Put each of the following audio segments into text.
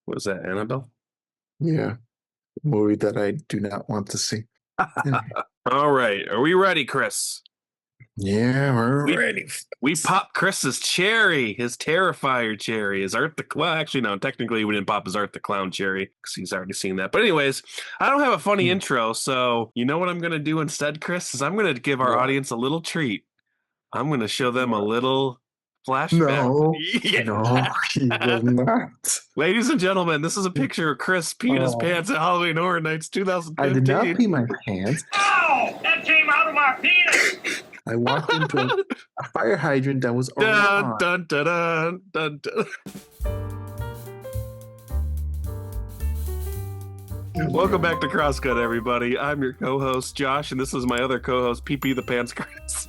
Was that Annabelle? Yeah, movie that I do not want to see. All right. Are we ready, Chris? Yeah, we're We ready. we popped Chris's cherry, his Terrifier cherry, his Art the well, actually no, technically we didn't pop his Art the Clown cherry because he's already seen that. But anyways, I don't have a funny intro, so you know what I'm gonna do instead, Chris? Is I'm gonna give our What? audience a little treat. I'm gonna show them a What? little flashback. No, Yeah. no, he will not. Ladies and gentlemen, this is a picture of Chris peeing his Oh, pants at Halloween Horror Nights I did not 2015. pee my pants. Ow! That came out of my penis! I walked into a fire hydrant that was already Dun, on. dun, dun, dun, dun, dun. Welcome back to Crosscut, everybody. I'm your co-host, Josh, and this is my other co-host, PP the Pants Chris.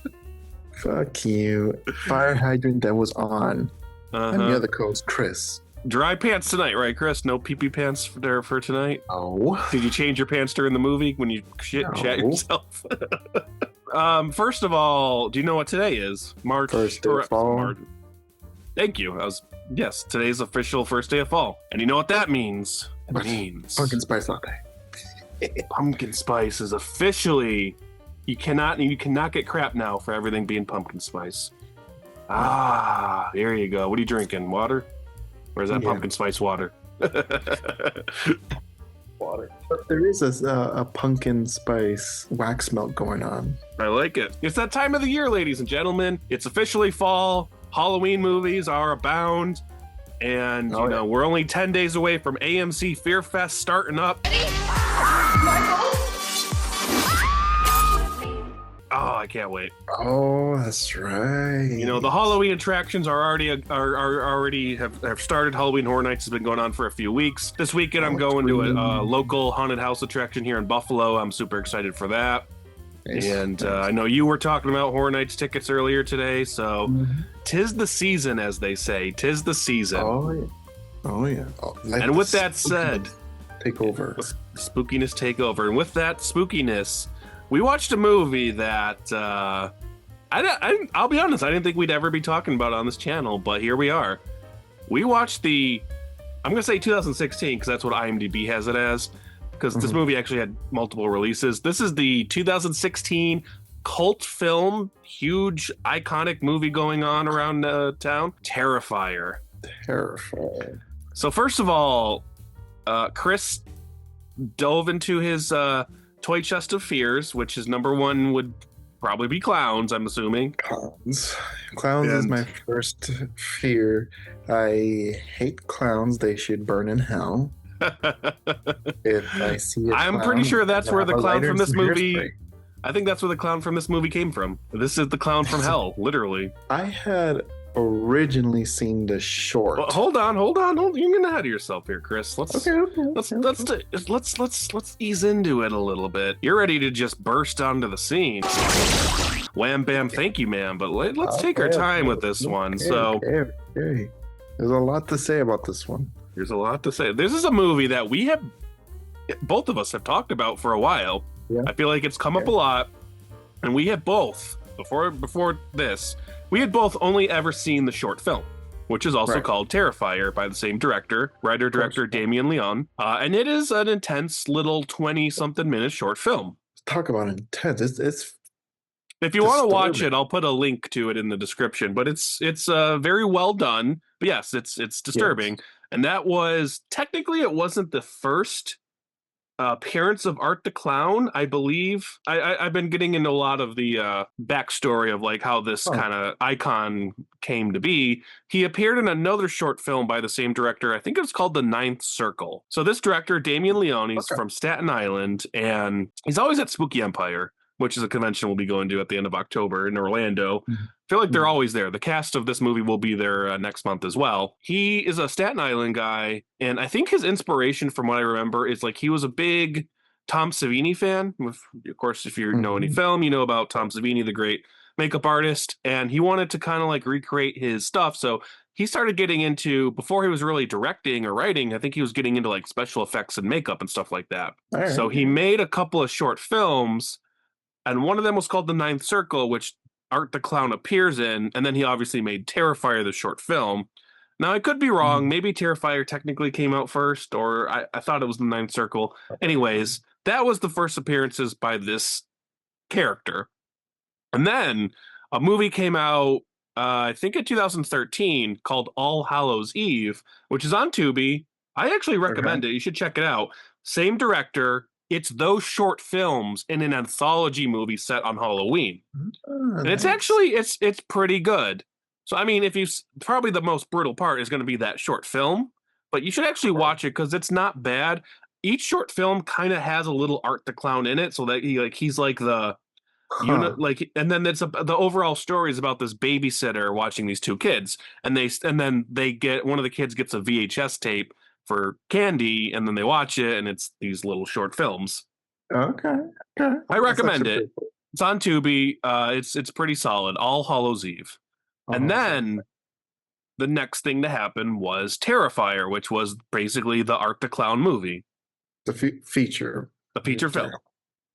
Fuck you. Fire hydrant that was on. And the Uh-huh. other co-host, Chris. Dry pants tonight, right, Chris? No PP pants for tonight? Oh, Did you change your pants during the movie when you shat No. yourself? First of all, do you know what today is? March. First day of fall. March. Thank you. Yes, today's official first day of fall. And you know what that means? It means pumpkin spice latte. pumpkin spice is officially you cannot get crap now for everything being pumpkin spice. Ah, there you go. What are you drinking? Water? Or is that Yeah. pumpkin spice water? Water. But there is a pumpkin spice wax melt going on. I like it. It's that time of the year, ladies and gentlemen. It's officially fall. Halloween movies are abound. And, Oh, yeah. we're only 10 days away from AMC Fear Fest starting up. Oh, I can't wait. Oh, that's right. The Halloween attractions are already have started. Halloween Horror Nights has been going on for a few weeks. This weekend I'm going to a local haunted house attraction here in Buffalo. I'm super excited for that. Nice. And I know you were talking about Horror Nights tickets earlier today, so tis the season, as they say. Tis the season. Oh yeah. Oh yeah. Oh, And with that said, take over. spookiness take over. And with that spookiness, we watched a movie that I'll be honest, I didn't think we'd ever be talking about on this channel, but here we are. We watched I'm going to say 2016 because that's what IMDb has it as, because this movie actually had multiple releases. This is the 2016 cult film, huge iconic movie going on around town, Terrifier. Terrifying. So first of all, Chris dove into his toy chest of fears, which his number one would probably be clowns, I'm assuming. Clowns. Clowns is And- my first fear. I hate clowns. They should burn in hell. If I see a I'm clown, pretty sure that's I'll where the have a clown lighter from and this some movie. hairspray. I think that's where the clown from this movie came from. This is the clown from hell, literally. I had originally seen the short. Well, hold on. You're getting ahead of yourself here, Chris. Let's ease into it a little bit. You're ready to just burst onto the scene. Wham bam, thank you, ma'am. But let's take our time with this one. So Okay. There's a lot to say about this one. there's a lot to say. This is a movie that both of us have talked about for a while. Yeah. I feel like it's come up a lot, and we had both before this. We had both only ever seen the short film, which is also Right. called Terrifier by the same writer-director Damien Leone, and it is an intense little 20-something minute short film. Talk about intense. It's If you want to watch disturbing. it, I'll put a link to it in the description. But it's very well done. But yes, it's disturbing. Yes. And that was technically it wasn't the first appearance of Art the Clown, I believe. I've been getting into a lot of the backstory of like how this kind of icon came to be. He appeared in another short film by the same director. I think it was called The Ninth Circle. So this director, Damien Leone, he's from Staten Island, and he's always at Spooky Empire, which is a convention we'll be going to at the end of October in Orlando. I feel like they're always there. The cast of this movie will be there next month as well. He is a Staten Island guy, and I think his inspiration, from what I remember, is like he was a big Tom Savini fan. Of course, if you know any film, you know about Tom Savini, the great makeup artist, and he wanted to kind of like recreate his stuff. So he started getting into, before he was really directing or writing, I think he was getting into like special effects and makeup and stuff like that. All right. So he made a couple of short films, and one of them was called The Ninth Circle, which Art the Clown appears in, and then he obviously made Terrifier, the short film. Now, I could be wrong. Maybe Terrifier technically came out first, or I thought it was the Ninth Circle. Anyways, that was the first appearances by this character. And then a movie came out, I think in 2013, called All Hallows Eve, which is on Tubi. I actually recommend it. You should check it out. Same director. It's those short films in an anthology movie set on Halloween. And it's actually it's pretty good. So I mean, if you probably the most brutal part is going to be that short film, but you should actually watch it because it's not bad. Each short film kind of has a little Art the Clown in it, so that he's like the like, and then the overall story is about this babysitter watching these two kids, and then they get one of the kids gets a VHS tape for candy, and then they watch it, and it's these little short films. Okay. I recommend it. It's on Tubi. It's pretty solid. All Hallows Eve. And then the next thing to happen was Terrifier, which was basically the Art the Clown movie. The feature. The feature film.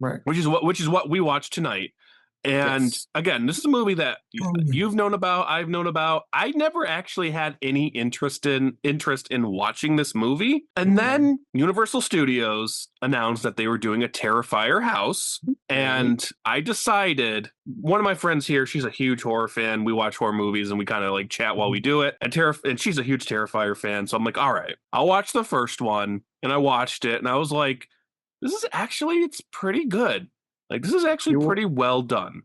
Right. Which is what we watched tonight. And again, this is a movie that you've known about, I've known about. I never actually had any interest in watching this movie. And then Universal Studios announced that they were doing a Terrifier house. And I decided, one of my friends here, she's a huge horror fan. We watch horror movies and we kind of like chat while we do it. And she's a huge Terrifier fan. So I'm like, all right, I'll watch the first one. And I watched it and I was like, it's pretty good. Like, this is actually pretty well done.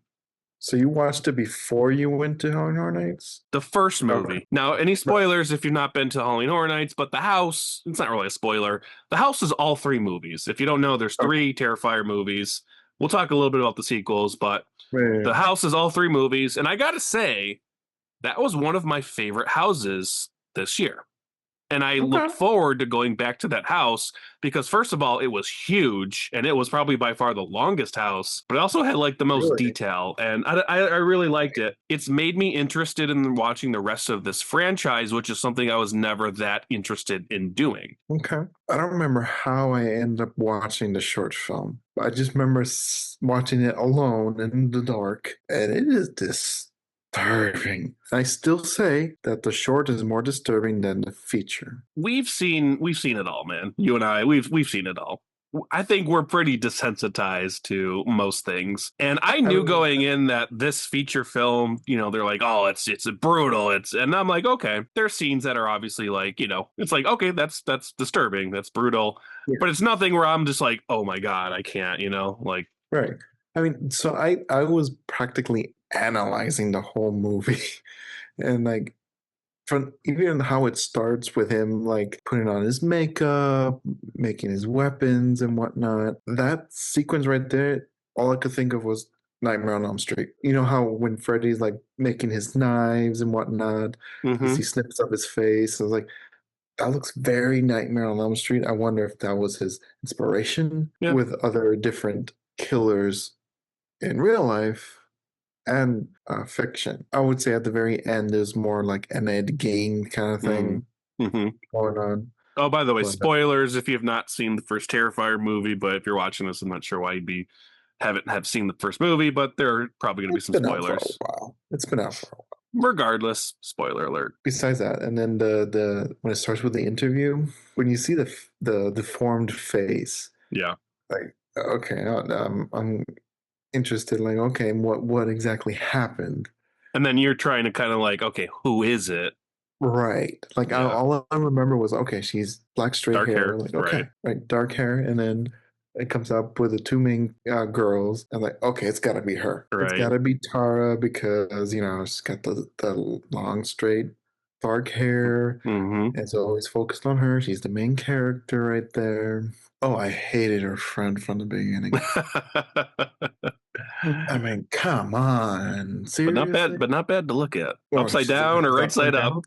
So you watched it before you went to Halloween Horror Nights? The first movie. Okay. Now, any spoilers if you've not been to Halloween Horror Nights, but the house, it's not really a spoiler. The house is all three movies. If you don't know, there's three Terrifier movies. We'll talk a little bit about the sequels, but the house is all three movies. And I got to say, that was one of my favorite houses this year. And I look forward to going back to that house because, first of all, it was huge and it was probably by far the longest house, but it also had like the most detail. And I really liked it. It's made me interested in watching the rest of this franchise, which is something I was never that interested in doing. Okay. I don't remember how I ended up watching the short film. I just remember watching it alone in the dark. And it is disturbing. I still say that the short is more disturbing than the feature. We've seen it all, man. You and I, we've seen it all. I think we're pretty desensitized to most things. And I knew going in that this feature film, they're like, oh, it's brutal. And I'm like, okay, there's scenes that are obviously like, it's like, okay, that's disturbing. That's brutal. Yeah. But it's nothing where I'm just like, oh my God, I can't, like. Right. I mean, so I was practically analyzing the whole movie and like from even how it starts with him like putting on his makeup, making his weapons and whatnot. That sequence right there, all I could think of was Nightmare on Elm Street. You know how when Freddy's like making his knives and whatnot, as he snips up his face, I was like, that looks very Nightmare on Elm Street. I wonder if that was his inspiration with other different killers in real life and fiction. I would say at the very end, there's more like an Ed Gein kind of thing going on. Oh, by the way, spoilers if you have not seen the first Terrifier movie, but if you're watching this, I'm not sure why you'd haven't seen the first movie, but there are probably going to be some spoilers. It's been out for a while. Regardless, spoiler alert. Besides that, and then the when it starts with the interview, when you see the deformed face, like okay, I'm interested, like, okay, what exactly happened? And then you're trying to kind of like, okay, who is it? Right. Like, all I remember was, okay, she's black straight dark hair. Like, okay, right, dark hair. And then it comes up with the two main girls. And like, okay, it's got to be her. Right. It's got to be Tara because, she's got the long, straight, dark hair. And it's always focused on her. She's the main character right there. Oh, I hated her friend from the beginning. I mean, come on. Seriously? But not bad to look at. Upside down or right side up.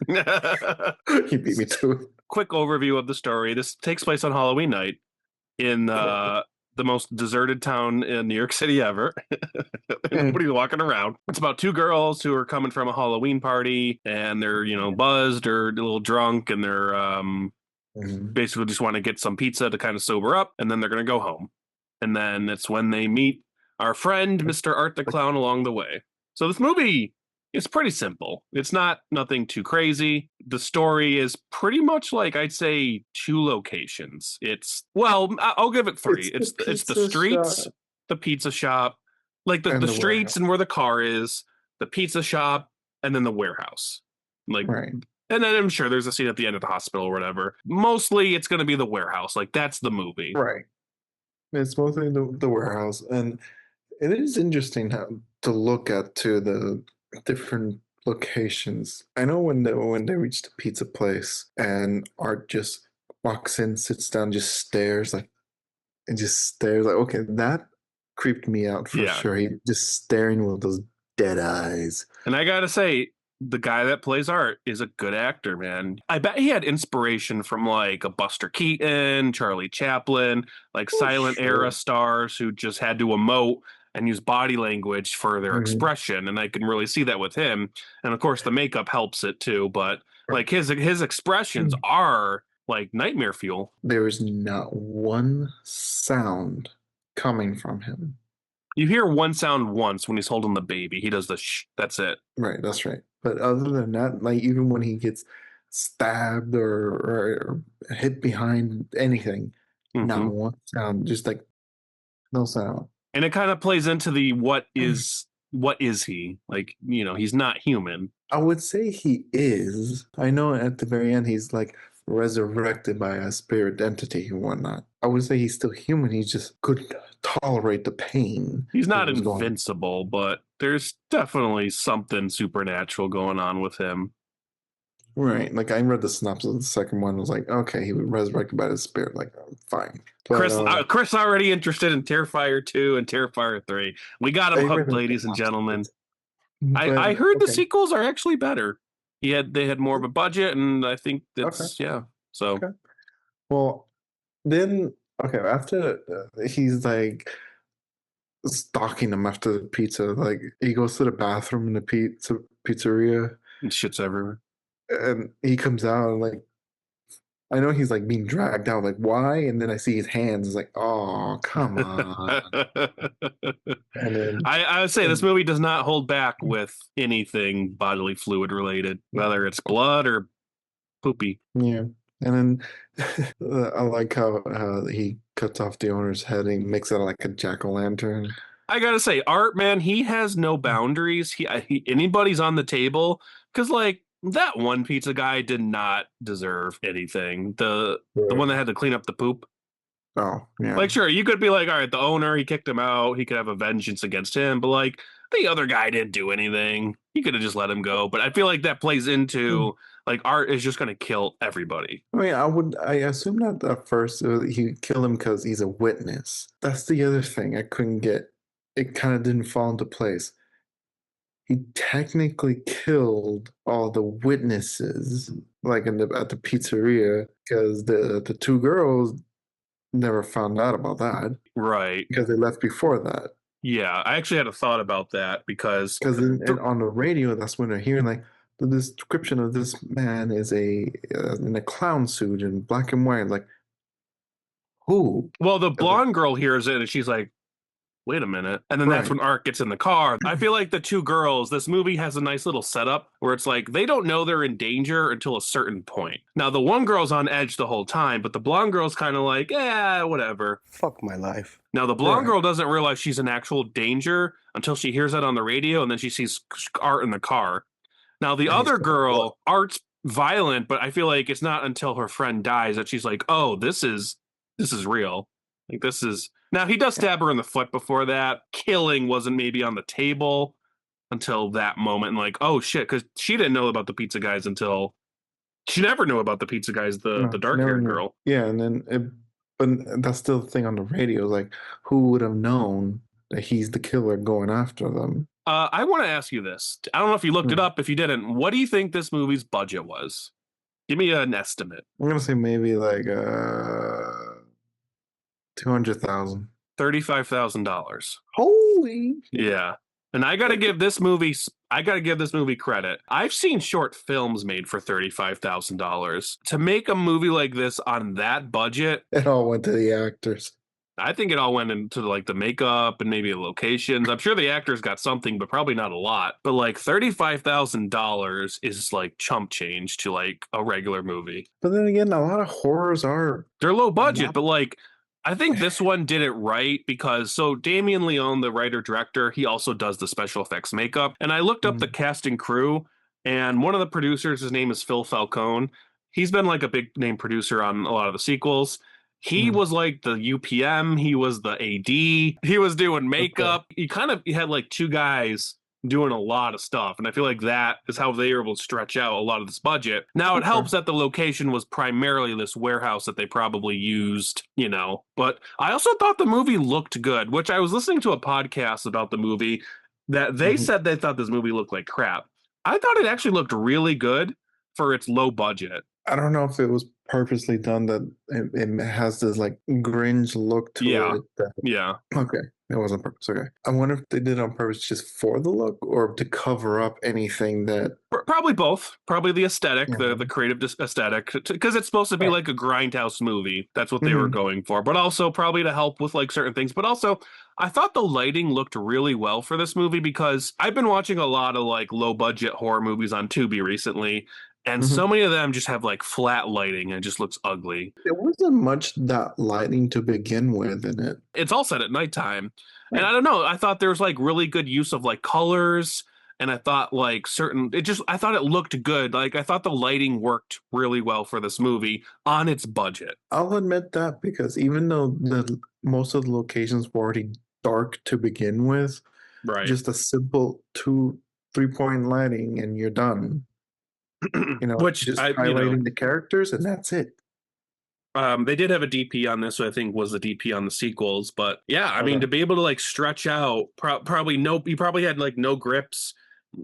He beat me to it. Quick overview of the story. This takes place on Halloween night in the most deserted town in New York City ever. Nobody's walking around. It's about two girls who are coming from a Halloween party and they're, buzzed or a little drunk and they're basically just want to get some pizza to kind of sober up, and then they're going to go home. And then it's when they meet our friend, Mr. Art the Clown, along the way. So this movie It's pretty simple. It's not nothing too crazy. The story is pretty much like I'd say 2 locations. I'll give it 3. It's the It's the pizza shop streets, the pizza shop, like the and the streets warehouse. and where the car is, the pizza shop, and then the warehouse. Like, Right. and then I'm sure there's a scene at the end of the hospital or whatever. Mostly it's going to be the warehouse. Like that's the movie. Right. It's mostly the warehouse, and it is interesting how to look at to the different locations. I know when they reach the pizza place and Art just walks in, sits down, just stares like and just stares like okay, that creeped me out for Yeah. sure. He just staring with those dead eyes. And I gotta say, the guy that plays Art is a good actor, man. I bet he had inspiration from like a Buster Keaton, Charlie Chaplin, like silent era stars who just had to emote and use body language for their expression. And I can really see that with him. And of course, the makeup helps it too. But like his expressions are like nightmare fuel. There is not one sound coming from him. You hear one sound once when he's holding the baby. He does the shh. That's it. Right, that's right. But other than that, like even when he gets stabbed or hit behind anything, not one sound, just like no sound. And it kind of plays into the what is he? Like, you know, he's not human. I would say he is. I know at the very end he's like resurrected by a spirit entity and whatnot. I would say he's still human. He just couldn't tolerate the pain. He's not that was going on. invincible, but there's definitely something supernatural going on with him. Right. Like I read the synopsis of the second one. I was like, okay, he was resurrected by the spirit. Like, fine. But, Chris already interested in Terrifier 2 and Terrifier 3. We got him hooked, ladies and gentlemen. I heard the sequels are actually better. They had more of a budget, and I think that's So well, then after he's like stalking him after the pizza, like he goes to the bathroom in the pizzeria, and shit's everywhere. and he comes out and like I know he's like being dragged out, like why? And then I see his hands, it's like, oh come on. And then I would say this movie does not hold back with anything bodily fluid related, whether it's blood or poopy. Yeah. And then I like how he cuts off the owner's head and makes it like a jack-o'-lantern. I gotta say, Art, man, he has no boundaries. Anybody's on the table, because like that one pizza guy did not deserve anything. The one that had to clean up the poop. Oh, yeah. Like, sure, you could be like, all right, the owner, he kicked him out. He could have a vengeance against him. But, like, the other guy didn't do anything. He could have just let him go. But I feel like that plays into, like, Art is just going to kill everybody. I mean, I assume that at first he killed him because he's a witness. That's the other thing I couldn't get. It kind of didn't fall into place. He technically killed all the witnesses, like at the pizzeria, because the two girls never found out about that. Right. Because they left before that. Yeah, I actually had a thought about that because on the radio, that's when they're hearing like the description of this man is in a clown suit in black and white. Like, who? Well, the blonde girl hears it and she's like, wait a minute. And then that's when Art gets in the car. I feel like the two girls, this movie has a nice little setup where it's like they don't know they're in danger until a certain point. Now, the one girl's on edge the whole time, but the blonde girl's kind of like, whatever. Fuck my life. Now, the blonde girl doesn't realize she's in actual danger until she hears that on the radio, and then she sees Art in the car. Now, the other girl, Art's violent, but I feel like it's not until her friend dies that she's like, oh, this is real. Like, this is... Now, he does stab her in the foot before that. Killing wasn't maybe on the table until that moment. And like, oh, shit, because she didn't know about the pizza guys until... She never knew about the pizza guys, the dark-haired girl. Yeah, and then... But that's still the thing on the radio. Like, who would have known that he's the killer going after them? I want to ask you this. I don't know if you looked it up. If you didn't, what do you think this movie's budget was? Give me an estimate. I'm going to say maybe like... $200,000. $35,000. Holy! Yeah. And I gotta give this movie credit. I've seen short films made for $35,000. To make a movie like this on that budget, It all went to the actors. I think it all went into like the makeup and maybe the locations. I'm sure the actors got something, but probably not a lot. But like $35,000 is like chump change to like a regular movie. But then again, a lot of horrors are They're low budget, not. but like I think this one did it right because so Damien Leone, the writer director, he also does the special effects makeup. And I looked up the cast and crew, and one of the producers, his name is Phil Falcone. He's been like a big name producer on a lot of the sequels. He Mm. was like the UPM, he was the AD, he was doing Okay. makeup. He had like two guys doing a lot of stuff. And I feel like that is how they were able to stretch out a lot of this budget. Now, it Okay. helps that the location was primarily this warehouse that they probably used, you know. But I also thought the movie looked good, which I was listening to a podcast about the movie that they said they thought this movie looked like crap. I thought it actually looked really good for its low budget. I don't know if it was purposely done that it has this like Grinch look to Yeah. it. That, Yeah. okay, it wasn't purpose. Okay, I wonder if they did it on purpose just for the look or to cover up anything that. Probably both. Probably the aesthetic, Yeah. the creative aesthetic, because it's supposed to be Right. like a grindhouse movie. That's what they were going for. But also probably to help with like certain things. But also, I thought the lighting looked really well for this movie because I've been watching a lot of like low budget horror movies on Tubi recently, and so many of them just have like flat lighting and it just looks ugly. There wasn't much that lighting to begin with in it. It's all set at nighttime. And I don't know, I thought there was like really good use of like colors. And I thought like I thought it looked good. Like I thought the lighting worked really well for this movie on its budget. I'll admit that because even though most of the locations were already dark to begin with, Right. just a simple 2-3 point lighting and you're done. You know, Which just highlighting the characters and that's it. They did have a DP on this, who I think was the DP on the sequels. But yeah, I mean, to be able to like stretch out, you probably had like no grips,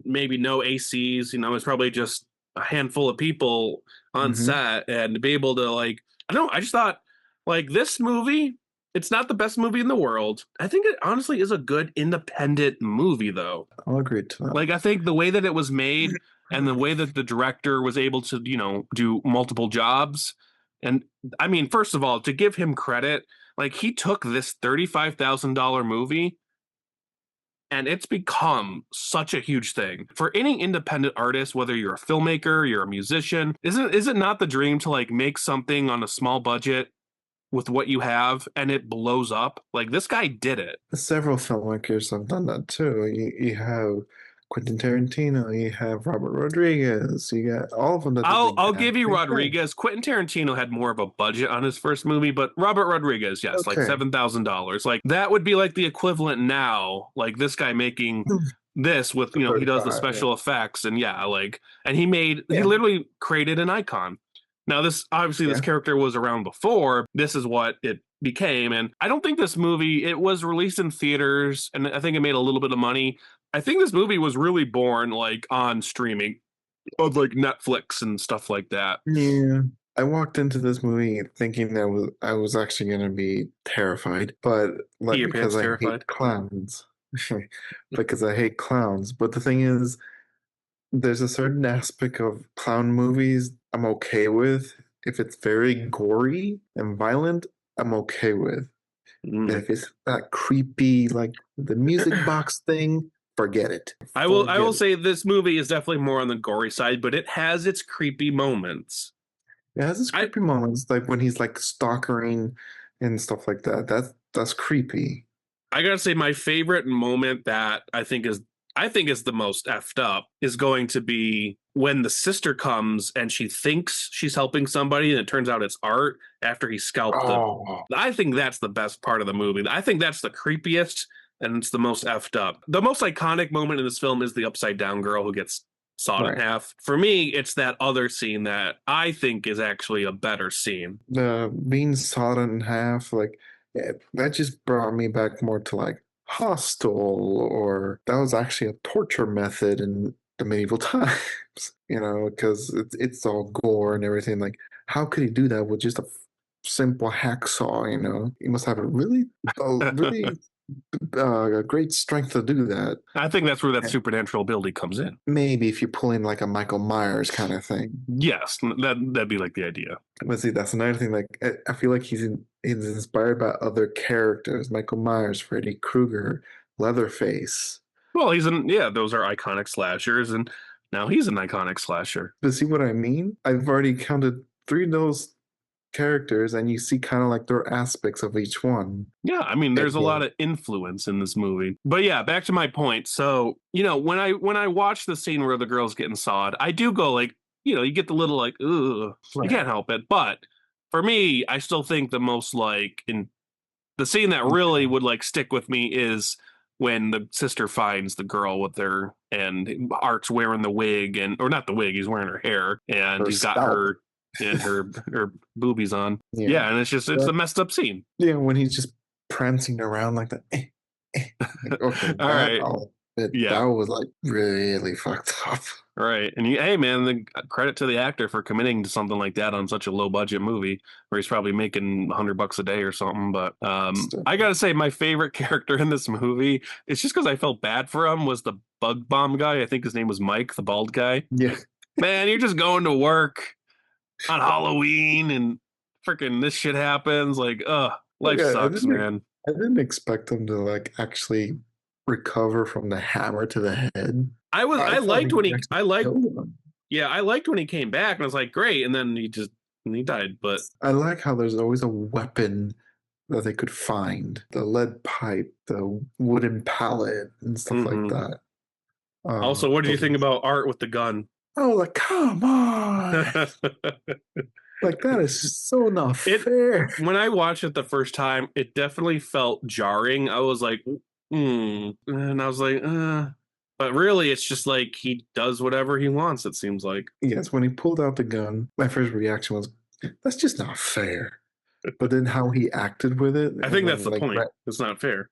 maybe no ACs. You know, it's probably just a handful of people on set, and to be able to like, I just thought like this movie. It's not the best movie in the world. I think it honestly is a good independent movie, though. I'll agree to that. Like, I think the way that it was made and the way that the director was able to, you know, do multiple jobs. And I mean, first of all, to give him credit, like he took this $35,000 movie and it's become such a huge thing for any independent artist, whether you're a filmmaker, you're a musician. Is it not the dream to like make something on a small budget with what you have and it blows up? Like this guy did it. Several filmmakers have done that too. You have Quentin Tarantino, you have Robert Rodriguez, you got all of them. I'll give you Rodriguez. Quentin Tarantino had more of a budget on his first movie, but Robert Rodriguez, yes, like $7,000. Like that would be like the equivalent now. Like this guy making this with, you know, he does the special effects and and he literally created an icon. Now, this character was around before. This is what it became. And I don't think this movie, it was released in theaters, and I think it made a little bit of money. I think this movie was really born like on streaming of like Netflix and stuff like that. Yeah. I walked into this movie thinking that I was actually going to be terrified, but like because I hate clowns. Because I hate clowns. But the thing is, there's a certain aspect of clown movies I'm okay with. If it's very gory and violent, I'm okay with. If it's that creepy, like the music box thing, forget it. I will say this movie is definitely more on the gory side, but it has its creepy moments. It has its creepy moments, like when he's like stalking and stuff like that. That's creepy. I gotta say, my favorite moment that I think is the most effed up is going to be when the sister comes and she thinks she's helping somebody and it turns out it's Art after he scalped them. I think that's the best part of the movie. I think that's the creepiest and it's the most effed up. The most iconic moment in this film is the upside down girl who gets sawed in half. For me, it's that other scene that I think is actually a better scene. The being sawed in half, like that just brought me back more to like Hostel, or that was actually a torture method in the medieval times, you know, because it's all gore and everything. Like, how could he do that with just a simple hacksaw? You know, he must have a really great strength to do that. I think that's where that Yeah. supernatural ability comes in. Maybe if you pull in like a Michael Myers kind of thing. Yes, that'd be like the idea. But see, that's another thing. Like, I feel like he's inspired by other characters: Michael Myers, Freddy Krueger, Leatherface. Well, those are iconic slashers, and now he's an iconic slasher. But see what I mean? I've already counted 3 of those characters, and you see kind of like their aspects of each one. Yeah, I mean, there's a Yeah. lot of influence in this movie. But yeah, back to my point. So, when I watch the scene where the girl's getting sawed, I do go like, you get the little like, ugh, you Right. can't help it. But for me, I still think the most like in the scene that really would like stick with me is when the sister finds the girl and Art's wearing the wig or not the wig, he's wearing her hair and Her he's got scalp. her and her boobies on. Yeah, and it's a messed up scene. Yeah, when he's just prancing around like that. Like, okay, All right. that was like really fucked up. Right. And hey, man, the credit to the actor for committing to something like that on such a low budget movie where he's probably making $100 a day or something. But I got to say, my favorite character in this movie, it's just because I felt bad for him, was the bug bomb guy. I think his name was Mike, the bald guy. Yeah. Man, you're just going to work on Halloween and freaking this shit happens. Like, life sucks, man. I didn't expect him to like actually recover from the hammer to the head. I liked when he came back and I was like, great, and then he died. But I like how there's always a weapon that they could find: the lead pipe, the wooden pallet, and stuff like that. Also, what did you think about Art with the gun? Oh, like, come on! Like, that is so not fair. When I watched it the first time, it definitely felt jarring. I was like, and I was like, but really, it's just like he does whatever he wants, it seems like. Yes, when he pulled out the gun, my first reaction was, that's just not fair. But then how he acted with it. I think that's the point. It's not fair.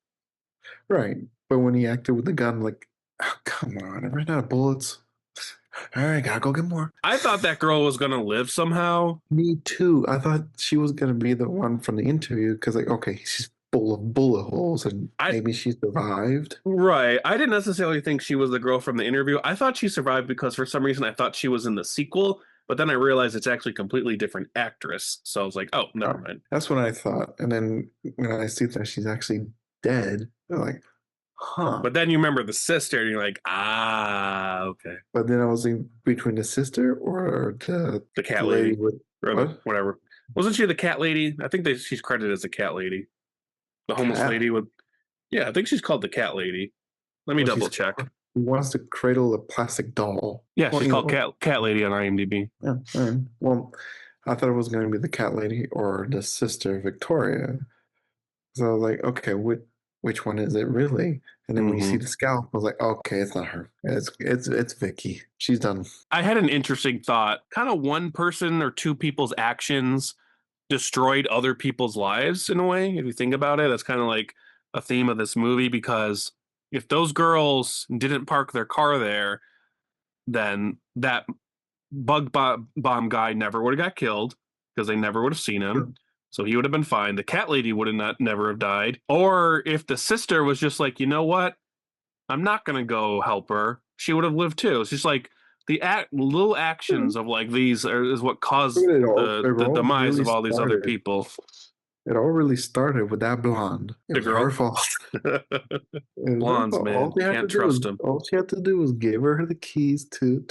Right. But when he acted with the gun, like, oh, come on, I ran out of bullets. All right, gotta go get more. I thought that girl was gonna live somehow. Me too. I thought she was gonna be the one from the interview because, like, okay, she's full of bullet holes and maybe she survived. Right. I didn't necessarily think she was the girl from the interview. I thought she survived because for some reason I thought she was in the sequel, but then I realized it's actually a completely different actress. So I was like, oh, never mind. That's what I thought. And then when I see that she's actually dead, I'm like, huh. But then you remember the sister and you're like, okay. But then I was in between the sister or the cat lady. Whatever. Wasn't she the cat lady? I think she's credited as the cat lady. The homeless lady with, I think she's called the cat lady. Let me double check. Who wants to cradle a plastic doll? Yeah, she's called cat lady on IMDb. Yeah. Right. Well, I thought it was going to be the cat lady or the sister Victoria. So I was like, okay, which one is it really? And then when you see the scalp, I was like, okay, it's not her. It's Vicky. She's done. I had an interesting thought. Kind of one person or two people's actions destroyed other people's lives in a way. If you think about it, that's kind of like a theme of this movie, because if those girls didn't park their car there, then that bug bomb guy never would have got killed because they never would have seen him. Sure. So he would have been fine. The cat lady would have never have died. Or if the sister was just like, you know what? I'm not going to go help her. She would have lived too. It's just like the little actions of like these is what caused the demise of all these other people. It all really started with that blonde. It was her fault. Blondes, man, can't trust them. All she had to do was give her the keys to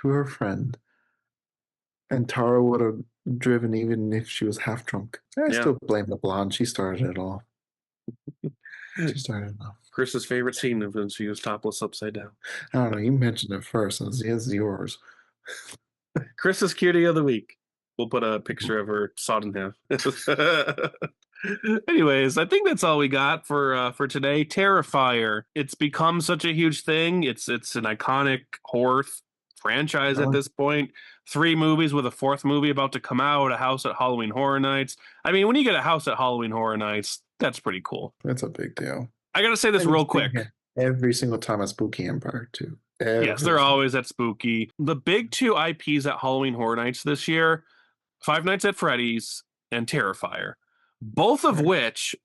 her friend, and Tara would have driven even if she was half drunk. I still blame the blonde. She started it all. She started it all. Chris's favorite scene of when she was topless upside down. I don't know. You mentioned it first. It's yours. Chris's cutie of the week. We'll put a picture of her sawed in half. Anyways, I think that's all we got for today. Terrifier. It's become such a huge thing. It's an iconic horror franchise at this point. 3 movies with a 4th movie about to come out. A house at Halloween Horror Nights. I mean, when you get a house at Halloween Horror Nights, that's pretty cool. That's a big deal. I gotta say this real quick. Every single time at Spooky Empire, too. Yes, they're always at Spooky. The big 2 IPs at Halloween Horror Nights this year, Five Nights at Freddy's and Terrifier, both of which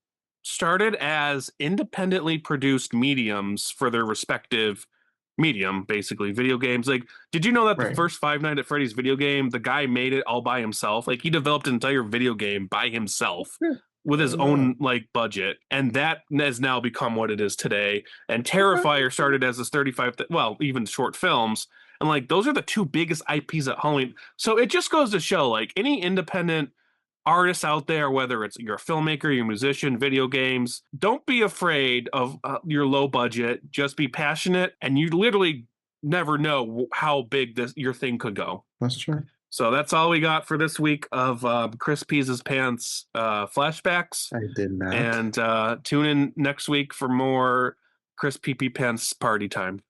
started as independently produced mediums for their respective medium, basically video games. Like, did you know that the Right. first Five Nights at Freddy's video game, the guy made it all by himself? Like, he developed an entire video game by himself Yeah. with his No. own like budget, and that has now become what it is today. And Terrifier started as this 35, well, even short films, and like those are the two biggest IPs at Halloween. So it just goes to show, like, any independent artists out there, whether it's you're a filmmaker, you're a musician, video games, don't be afraid of your low budget. Just be passionate, and you literally never know how big your thing could go. That's true. So that's all we got for this week of Chris Pease's Pants flashbacks. I did not. And tune in next week for more Chris Pee Pants party time.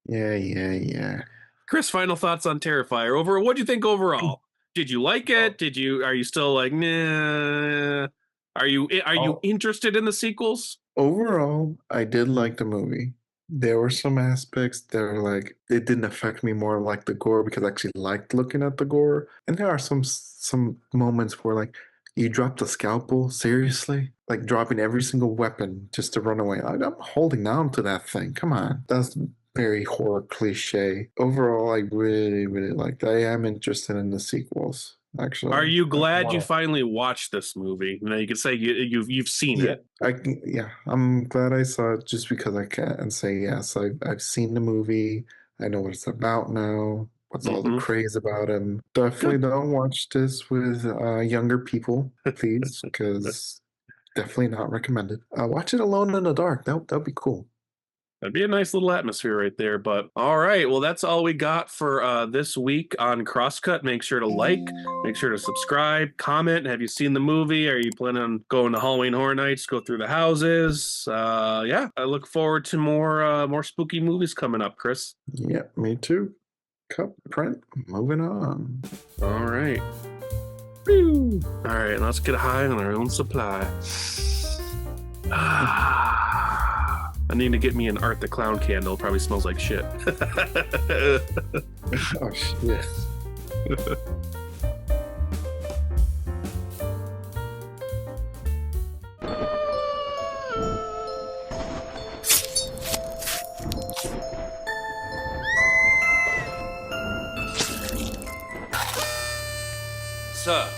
Yeah. Chris, final thoughts on Terrifier. What do you think overall? Did you like it? Are you still like, nah? Are you interested in the sequels? Overall, I did like the movie. There were some aspects that were like, it didn't affect me more like the gore because I actually liked looking at the gore. And there are some moments where like, you dropped a scalpel, seriously? Like dropping every single weapon just to run away. I'm holding on to that thing. Come on. That's very horror cliche. Overall, I really, really liked it. I am interested in the sequels, actually. Are you glad you finally watched this movie? You know, you could say you've seen it. I'm glad I saw it just because I can say yes. I've seen the movie. I know what it's about now. What's all the craze about him? Definitely don't watch this with younger people, please, because definitely not recommended. Watch it alone in the dark. That'd be cool. That'd be a nice little atmosphere right there. But all right, well, that's all we got for this week on Crosscut. Make sure to like, make sure to subscribe, comment. Have you seen the movie? Are you planning on going to Halloween Horror Nights? Go through the houses. Yeah, I look forward to more spooky movies coming up, Chris. Yeah, me too. Cup print. Moving on. All right. Woo. All right, let's get high on our own supply. I need to get me an Art the Clown candle. It probably smells like shit. Oh, shit. Sir.